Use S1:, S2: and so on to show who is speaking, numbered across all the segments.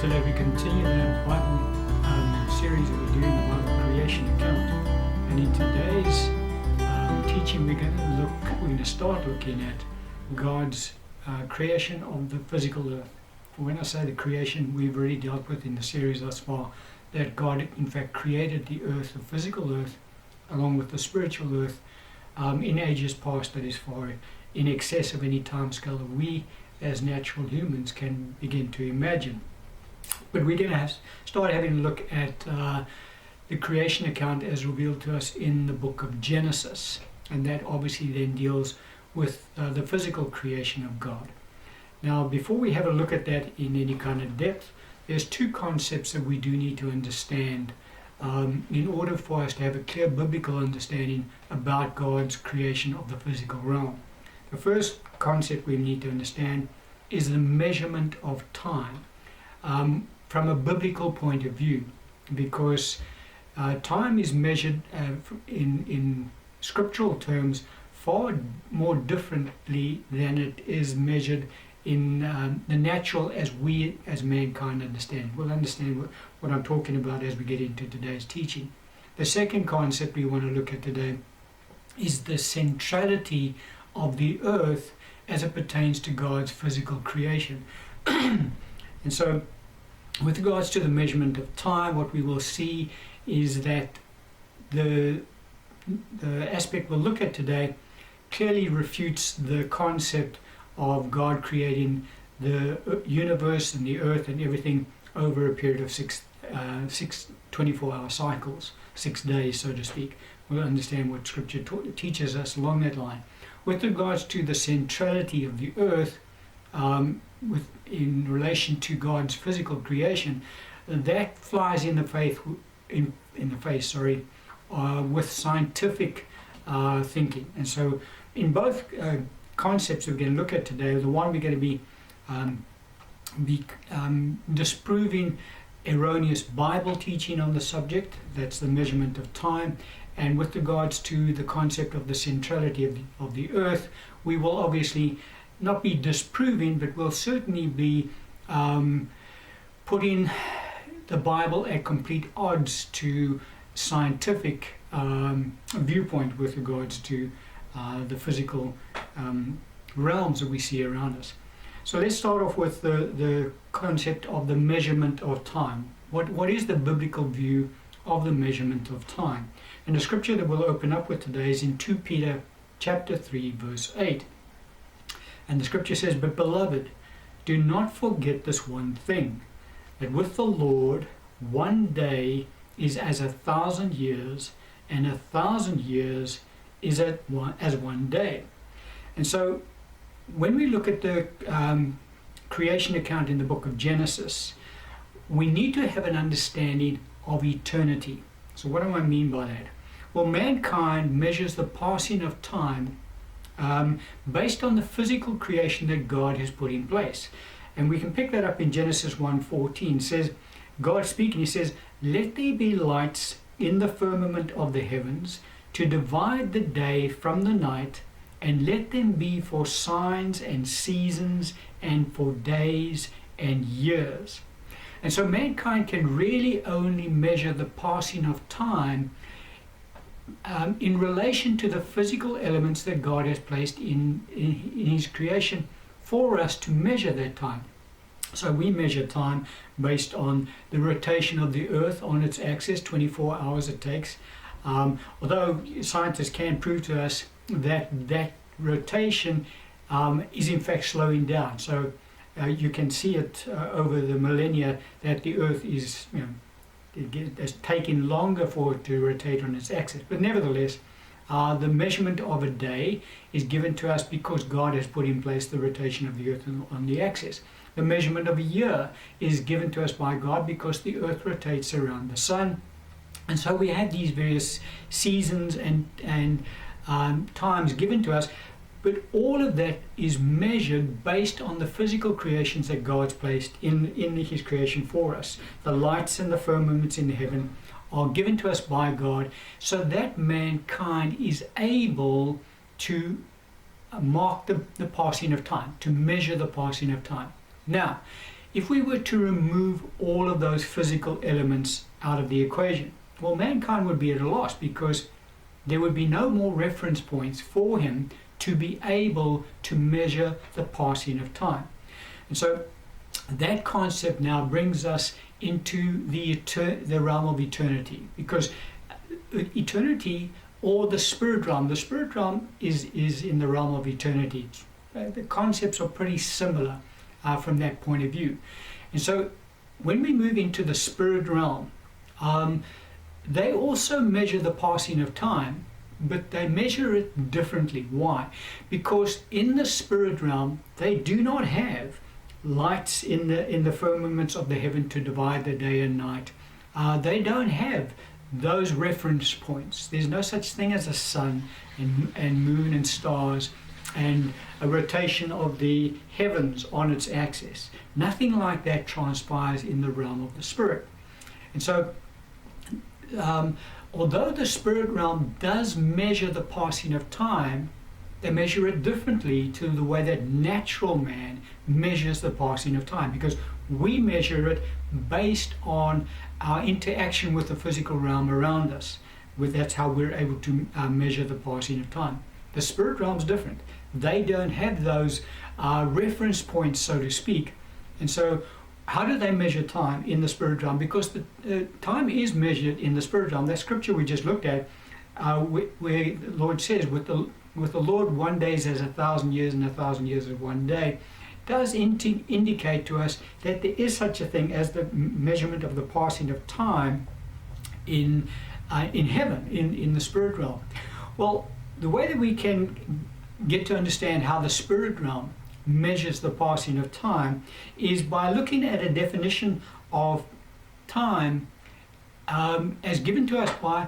S1: today we continue the Bible series that we're doing, the Bible creation account. And in today's teaching, we're going to start looking at God's creation of the physical earth. When I say the creation, we've already dealt with in the series thus far that God in fact created the earth, the physical earth, along with the spiritual earth, in ages past, that is far in excess of any time scale that we as natural humans can begin to imagine. But we're going to start having a look at the creation account as revealed to us in the book of Genesis, and that obviously then deals with the physical creation of God. Now, before we have a look at that in any kind of depth, there's two concepts that we do need to understand in order for us to have a clear biblical understanding about God's creation of the physical realm. The first concept we need to understand is the measurement of time from a biblical point of view, because time is measured in scriptural terms far more differently than it is measured in the natural as we as mankind understand. We'll understand what I'm talking about as we get into today's teaching. The second concept we want to look at today is the centrality of the earth as it pertains to God's physical creation. And so with regards to the measurement of time, what we will see is that the aspect we'll look at today clearly refutes the concept of God creating the universe and the earth and everything over a period of six 24-hour cycles, 6 days, so to speak. We'll understand what Scripture teaches us along that line. With regards to the centrality of the earth, in relation to God's physical creation, that flies in the face with scientific thinking. And so, in both concepts we're going to look at today, the one we're going to be disproving erroneous Bible teaching on the subject, that's the measurement of time. And with regards to the concept of the centrality of the earth, we will obviously not be disproving, but we'll certainly be putting the Bible at complete odds to scientific viewpoint with regards to the physical realms that we see around us. So let's start off with the concept of the measurement of time. What is the biblical view of the measurement of time? And the scripture that we'll open up with today is in 2 Peter chapter 3, verse 8. And the scripture says, "But beloved, do not forget this one thing, that with the Lord 1 day is as 1,000 years, and 1,000 years is as 1 day." And so when we look at the creation account in the book of Genesis, we need to have an understanding of eternity. So what do I mean by that? Well, mankind measures the passing of time based on the physical creation that God has put in place. And we can pick that up in Genesis 1:14. It says, God speaking, he says, "Let there be lights in the firmament of the heavens to divide the day from the night, and let them be for signs and seasons and for days and years." And so mankind can really only measure the passing of time in relation to the physical elements that God has placed in his creation for us to measure that time. So we measure time based on the rotation of the earth on its axis, 24 hours it takes. Although scientists can prove to us that that rotation is in fact slowing down. So you can see it over the millennia that the earth is, it's taking longer for it to rotate on its axis. But nevertheless, the measurement of a day is given to us because God has put in place the rotation of the earth on the axis. The measurement of a year is given to us by God because the earth rotates around the sun. And so we have these various seasons and times given to us, but all of that is measured based on the physical creations that God's placed in his creation for us. The lights and the firmaments in heaven are given to us by God so that mankind is able to mark the passing of time, to measure the passing of time. Now, if we were to remove all of those physical elements out of the equation, well, mankind would be at a loss, because there would be no more reference points for him to be able to measure the passing of time. And so that concept now brings us into the realm of eternity, because eternity, or the spirit realm is in the realm of eternity. The concepts are pretty similar from that point of view. And so when we move into the spirit realm, they also measure the passing of time, but they measure it differently. Why? Because in the spirit realm, they do not have lights in the firmaments of the heaven to divide the day and night. They don't have those reference points. There's no such thing as a sun and moon and stars and a rotation of the heavens on its axis. Nothing like that transpires in the realm of the spirit. And so although the spirit realm does measure the passing of time, they measure it differently to the way that natural man measures the passing of time, because we measure it based on our interaction with the physical realm around us. That's how we're able to measure the passing of time. The spirit realm is different. They don't have those reference points, so to speak. And so how do they measure time in the spirit realm? Because the time is measured in the spirit realm. That scripture we just looked at, where the Lord says, with the Lord 1 day is as 1,000 years, and 1,000 years as 1 day, does indicate to us that there is such a thing as the measurement of the passing of time in heaven, in the spirit realm. Well, the way that we can get to understand how the spirit realm measures the passing of time is by looking at a definition of time as given to us by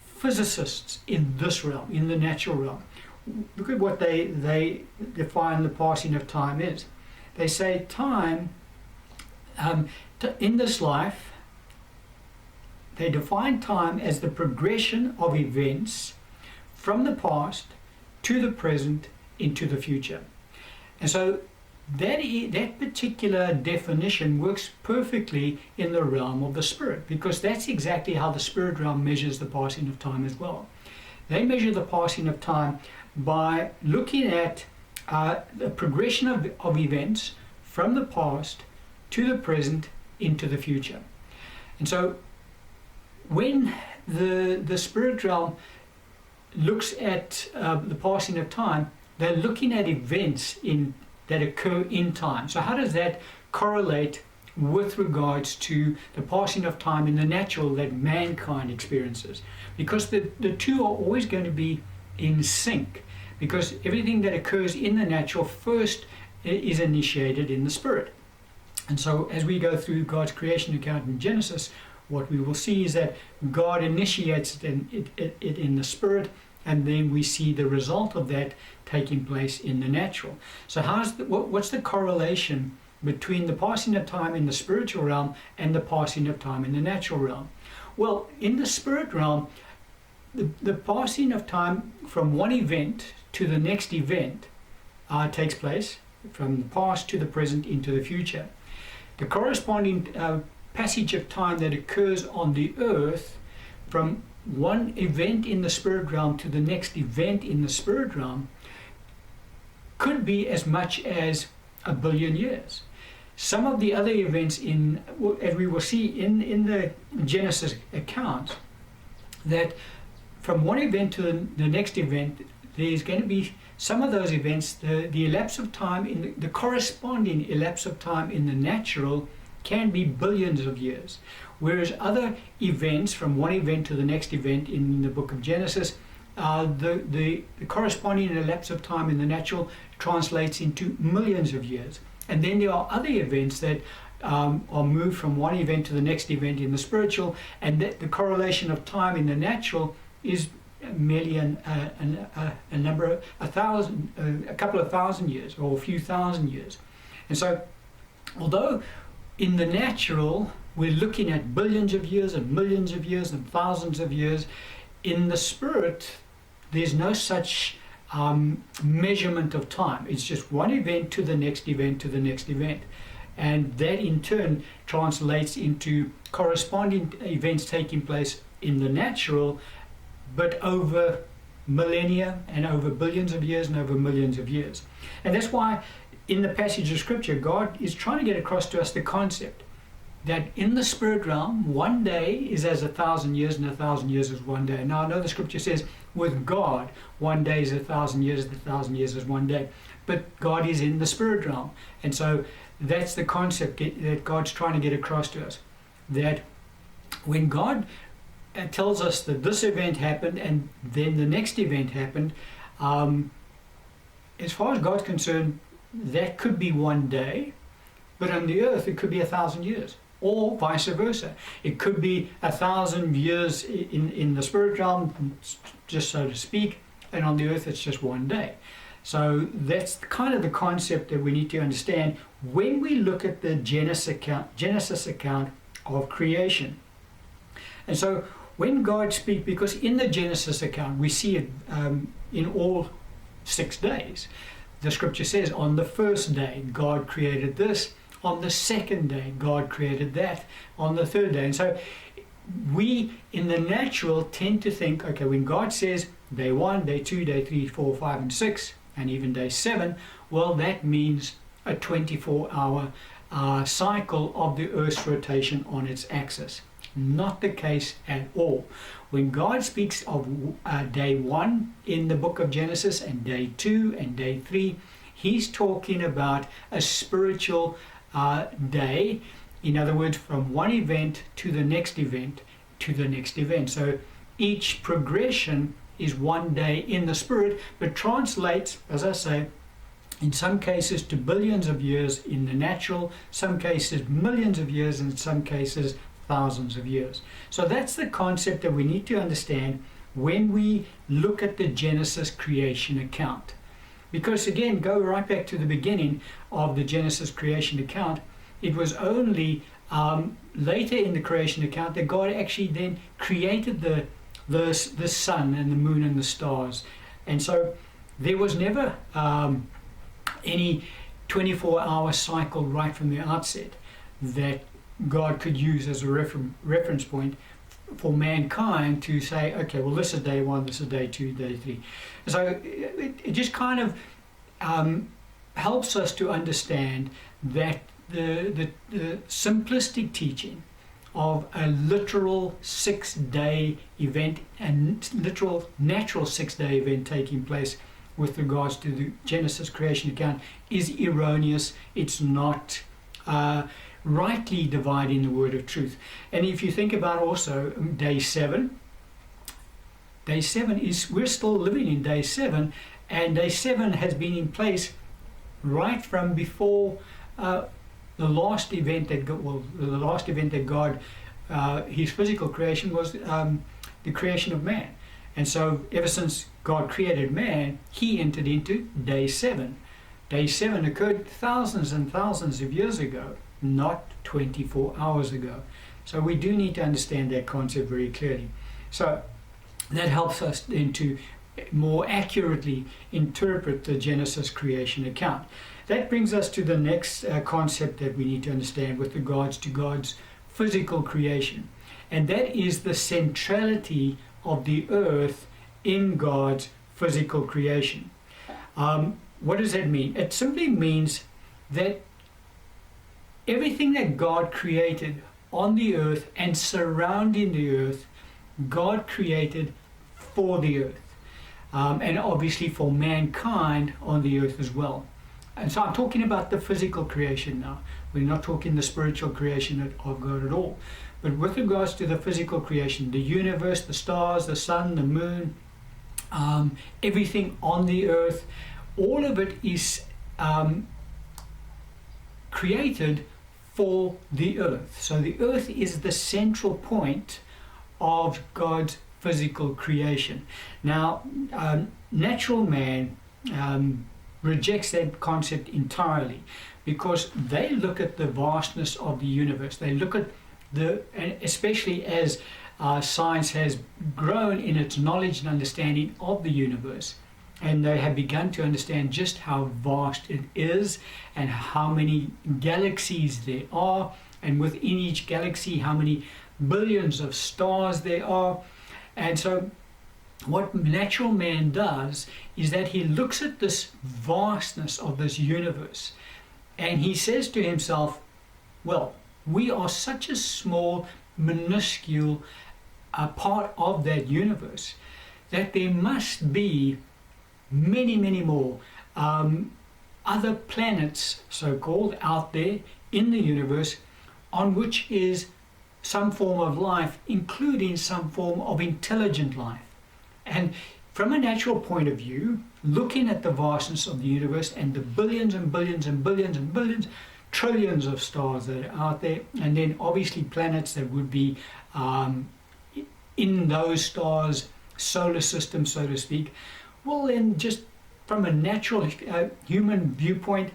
S1: physicists in this realm, in the natural realm. Look at what they define the passing of time is. They say time, in this life, they define time as the progression of events from the past to the present into the future. And so that particular definition works perfectly in the realm of the spirit, because that's exactly how the spirit realm measures the passing of time as well. They measure the passing of time by looking at the progression of events from the past to the present into the future. And so when the spirit realm looks at the passing of time, they're looking at events that occur in time. So how does that correlate with regards to the passing of time in the natural that mankind experiences? Because the two are always going to be in sync, because everything that occurs in the natural first is initiated in the spirit. And so as we go through God's creation account in Genesis, what we will see is that God initiates it in the spirit, and then we see the result of that taking place in the natural. So what's the correlation between the passing of time in the spiritual realm and the passing of time in the natural realm? Well, in the spirit realm, the passing of time from one event to the next event takes place from the past to the present into the future. The corresponding passage of time that occurs on the earth from one event in the spirit realm to the next event in the spirit realm could be as much as 1 billion years. Some of the other events as we will see in the Genesis account, that from one event to the next event, there's going to be some of those events, the elapse of time, the corresponding elapse of time in the natural can be billions of years. Whereas other events, from one event to the next event in the book of Genesis, the corresponding elapse of time in the natural translates into millions of years. And then there are other events that are moved from one event to the next event in the spiritual, and that the correlation of time in the natural is merely a couple of thousand years or a few thousand years. And so, although in the natural we're looking at billions of years and millions of years and thousands of years, in the spirit there's no such measurement of time. It's just one event to the next event to the next event. And that in turn translates into corresponding events taking place in the natural, but over millennia and over billions of years and over millions of years. And that's why in the passage of Scripture, God is trying to get across to us the concept that in the spirit realm, one day is as 1,000 years, and 1,000 years is one day. Now, I know the Scripture says with God, one day is 1,000 years, 1,000 years is one day. But God is in the spirit realm. And so that's the concept that God's trying to get across to us. That when God tells us that this event happened and then the next event happened, as far as God's concerned, that could be one day, but on the earth it could be 1,000 years, or vice versa. It could be 1,000 years in the spirit realm, just so to speak, and on the earth it's just one day. So that's kind of the concept that we need to understand when we look at the Genesis account of creation. And so when God speaks, because in the Genesis account we see it in all 6 days. The Scripture says on the first day God created this, on the second day God created that, on the third day. And so we in the natural tend to think, okay, when God says day 1, day 2, day 3, 4, 5 and 6, and even day 7, well, that means a 24-hour cycle of the Earth's rotation on its axis. Not the case at all. When God speaks of day 1 in the book of Genesis and day 2 and day 3, he's talking about a spiritual day. In other words, from one event to the next event to the next event. So each progression is one day in the spirit, but translates, as I say, in some cases to billions of years in the natural, some cases millions of years, and in some cases thousands of years. So that's the concept that we need to understand when we look at the Genesis creation account. Because again, go right back to the beginning of the Genesis creation account, it was only later in the creation account that God actually then created the sun and the moon and the stars. And so there was never any 24-hour cycle right from the outset that God could use as a reference point for mankind to say, okay, well, this is day 1, this is day 2, day 3. So it just kind of helps us to understand that the simplistic teaching of a literal 6-day event and literal natural 6-day event taking place with regards to the Genesis creation account is erroneous. It's not rightly dividing the word of truth. And if you think about also day 7 is, we're still living in day 7, and day 7 has been in place right from before the last event that God, his physical creation was the creation of man. And so ever since God created man, he entered into day 7. Day 7 occurred thousands and thousands of years ago, not 24 hours ago. So we do need to understand that concept very clearly. So that helps us then to more accurately interpret the Genesis creation account. That brings us to the next concept that we need to understand with regards to God's physical creation. And that is the centrality of the earth in God's physical creation. What does that mean? It simply means that everything that God created on the earth and surrounding the earth, God created for the earth. And obviously for mankind on the earth as well. And so I'm talking about the physical creation now. We're not talking the spiritual creation of God at all. But with regards to the physical creation, the universe, the stars, the sun, the moon, everything on the earth, all of it is created for the earth. So the earth is the central point of God's physical creation. Now, natural man rejects that concept entirely because they look at the vastness of the universe. They look at and especially as science has grown in its knowledge and understanding of the universe, and they have begun to understand just how vast it is and how many galaxies there are, and within each galaxy how many billions of stars there are. And so what natural man does is that he looks at this vastness of this universe and he says to himself, well, we are such a small, minuscule part of that universe that there must be many, many more other planets, so-called, out there in the universe on which is some form of life, including some form of intelligent life. And from a natural point of view, looking at the vastness of the universe and the billions and billions and billions and billions, trillions of stars that are out there, and then obviously planets that would be in those stars, solar system, so to speak, well then just from a natural human viewpoint,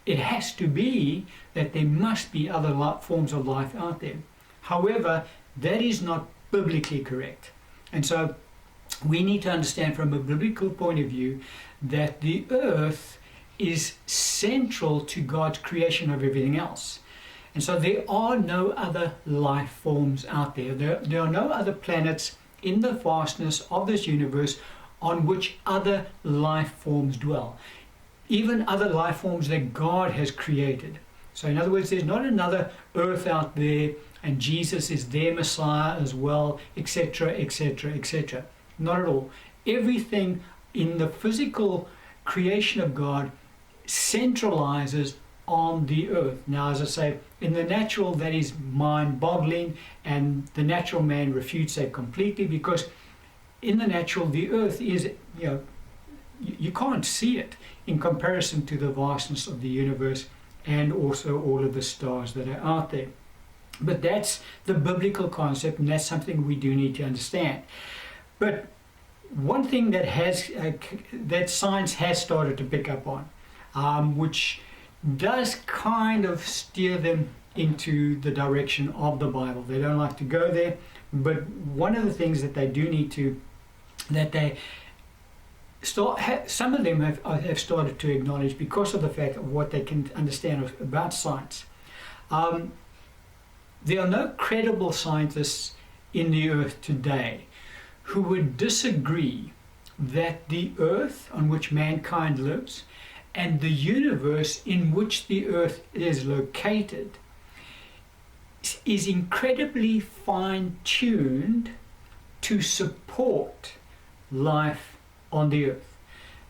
S1: it has to be that there must be other forms of life out there. However, that is not biblically correct. And so we need to understand from a biblical point of view that the earth is central to God's creation of everything else. And so there are no other life forms out there. There are no other planets in the vastness of this universe on which other life forms dwell. Even other life forms that God has created. So in other words, there's not another earth out there and Jesus is their Messiah as well, etc., etc., etc. Not at all. Everything in the physical creation of God centralizes on the earth. Now, as I say, in the natural, that is mind-boggling, and the natural man refutes that completely, because in the natural, the earth is, you can't see it in comparison to the vastness of the universe and also all of the stars that are out there. But that's the biblical concept, and that's something we do need to understand. But one thing that that science has started to pick up on, which does kind of steer them into the direction of the Bible. They don't like to go there, but one of the things that they do need to, that they some of them have started to acknowledge, because of the fact of what they can understand about science. There are no credible scientists in the earth today who would disagree that the earth on which mankind lives and the universe in which the earth is located is incredibly fine-tuned to support life on the earth.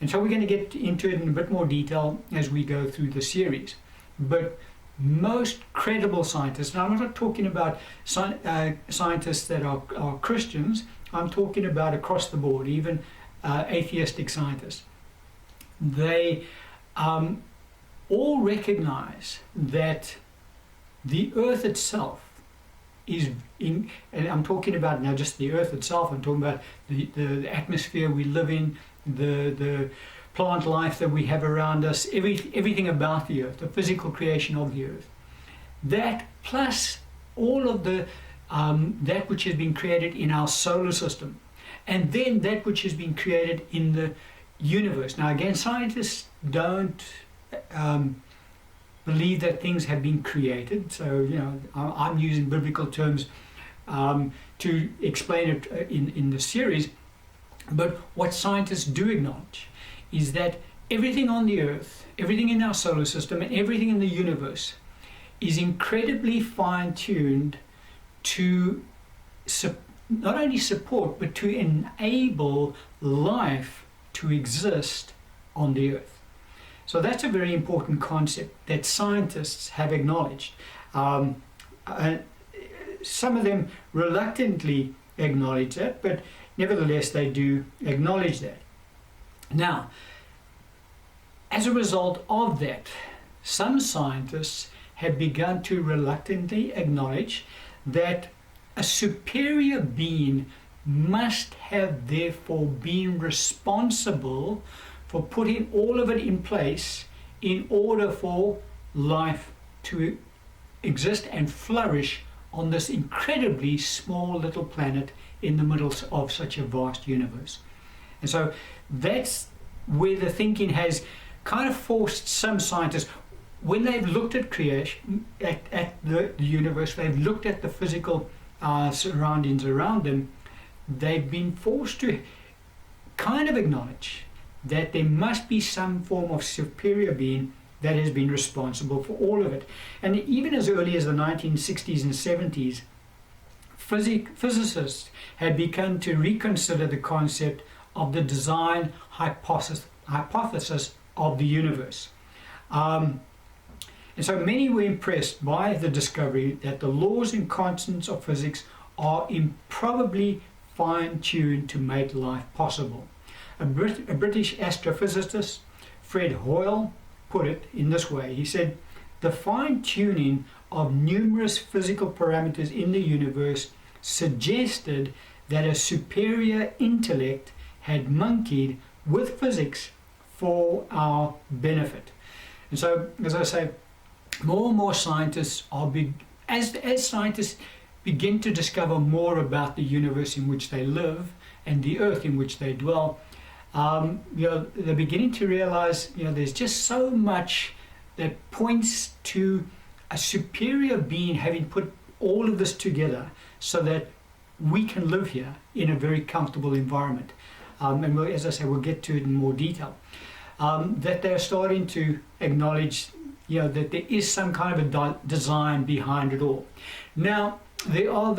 S1: And so we're going to get into it in a bit more detail as we go through the series. But most credible scientists, now I'm not talking about scientists that are Christians, I'm talking about across the board, even atheistic scientists. They all recognize that the earth itself is and I'm talking about now just the earth itself, I'm talking about the atmosphere we live in, the plant life that we have around us, everything about the earth, the physical creation of the earth. That plus all of the that which has been created in our solar system, and then that which has been created in the universe. Now again, scientists don't believe that things have been created, so I'm using biblical terms to explain it in the series. But what scientists do acknowledge is that everything on the earth, everything in our solar system, and everything in the universe is incredibly fine-tuned to not only support but to enable life to exist on the earth. So that's a very important concept that scientists have acknowledged. Some of them reluctantly acknowledge that, but nevertheless they do acknowledge that. Now, as a result of that, some scientists have begun to reluctantly acknowledge that a superior being must have therefore been responsible for putting all of it in place in order for life to exist and flourish on this incredibly small little planet in the middle of such a vast universe. And so that's where the thinking has kind of forced some scientists, when they've looked at creation, at the universe, they've looked at the physical surroundings around them, they've been forced to kind of acknowledge that there must be some form of superior being that has been responsible for all of it. And even as early as the 1960s and 70s, physicists had begun to reconsider the concept of the design hypothesis of the universe. And so many were impressed by the discovery that the laws and constants of physics are improbably fine-tuned to make life possible. A British astrophysicist, Fred Hoyle, put it in this way. He said, "The fine-tuning of numerous physical parameters in the universe suggested that a superior intellect had monkeyed with physics for our benefit." And so, as I say, more and more scientists as scientists begin to discover more about the universe in which they live and the earth in which they dwell, they're beginning to realize, there's just so much that points to a superior being having put all of this together so that we can live here in a very comfortable environment. And as I say, we'll get to it in more detail. That they're starting to acknowledge, that there is some kind of a design behind it all. Now, there are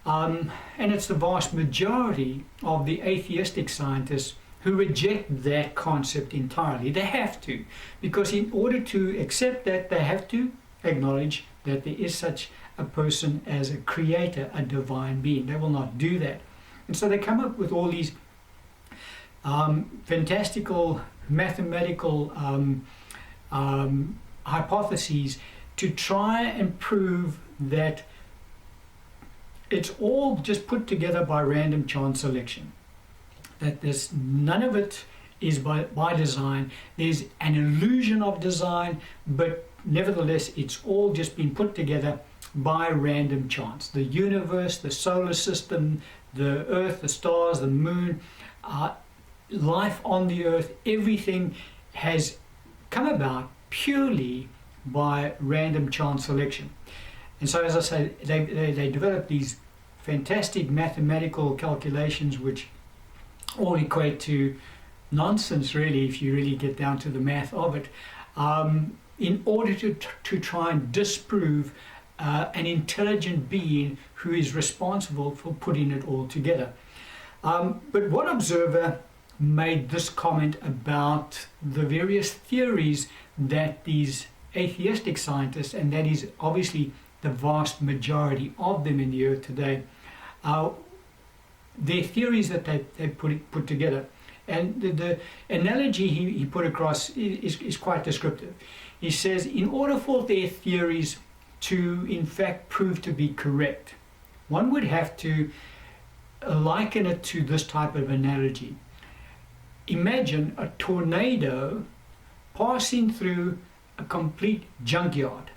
S1: and it's the vast majority of the atheistic scientists who reject that concept entirely. They have to, because in order to accept that, they have to acknowledge that there is such a person as a creator, a divine being. They will not do that. And so they come up with all these fantastical mathematical hypotheses to try and prove that it's all just put together by random chance selection. That none of it is by design. There's an illusion of design, but nevertheless it's all just been put together by random chance. The universe, the solar system, the earth, the stars, the moon, life on the earth, everything has come about purely by random chance selection. And so, as I say, they develop these fantastic mathematical calculations which all equate to nonsense, really, if you really get down to the math of it, in order to try and disprove an intelligent being who is responsible for putting it all together. But one observer made this comment about the various theories that these atheistic scientists, and that is obviously the vast majority of them in the earth today, their theories that they put together. And the analogy he put across is quite descriptive. He says, in order for their theories to in fact prove to be correct, one would have to liken it to this type of analogy. Imagine a tornado passing through a complete junkyard,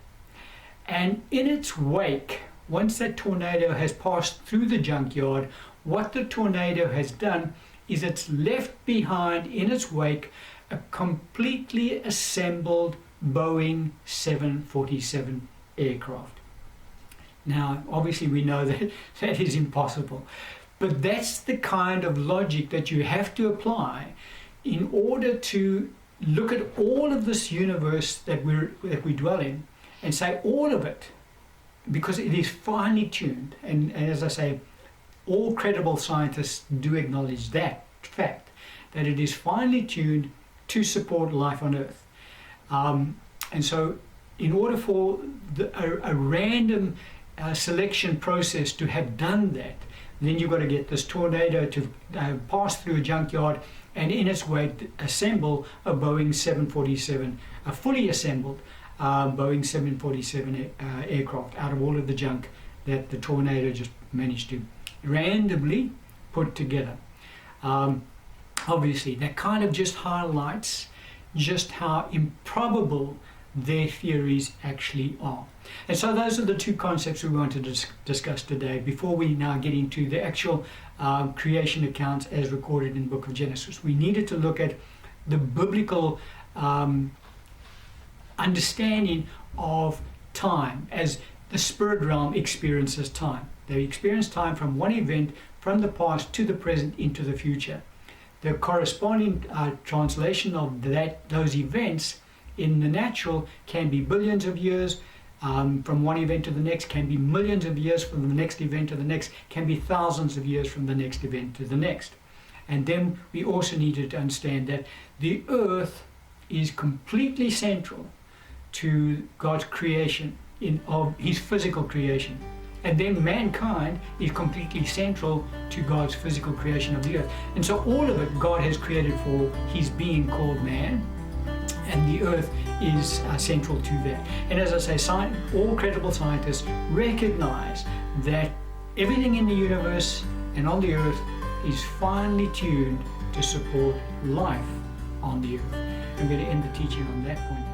S1: and in its wake, once that tornado has passed through the junkyard, what the tornado has done is it's left behind in its wake a completely assembled Boeing 747 aircraft. Now, obviously we know that that is impossible, but that's the kind of logic that you have to apply in order to look at all of this universe that we dwell in and say all of it, because it is finely tuned, and as I say, all credible scientists do acknowledge that fact, that it is finely tuned to support life on Earth. And so in order for a random selection process to have done that, then you've got to get this tornado to pass through a junkyard and in its wake assemble a Boeing 747, a fully assembled Boeing 747 aircraft out of all of the junk that the tornado just managed to randomly put together. Obviously, that kind of just highlights just how improbable their theories actually are. And so those are the two concepts we want to discuss today before we now get into the actual creation accounts as recorded in the book of Genesis. We needed to look at the biblical understanding of time as the spirit realm experiences time. They experience time from one event, from the past to the present into the future. The corresponding translation of those events in the natural can be billions of years from one event to the next, can be millions of years from the next event to the next, can be thousands of years from the next event to the next. And then we also needed to understand that the earth is completely central to God's creation, of his physical creation. And then mankind is completely central to God's physical creation of the earth. And so all of it God has created for his being called man, and the earth is central to that. And as I say, all credible scientists recognize that everything in the universe and on the earth is finely tuned to support life on the earth. I'm going to end the teaching on that point.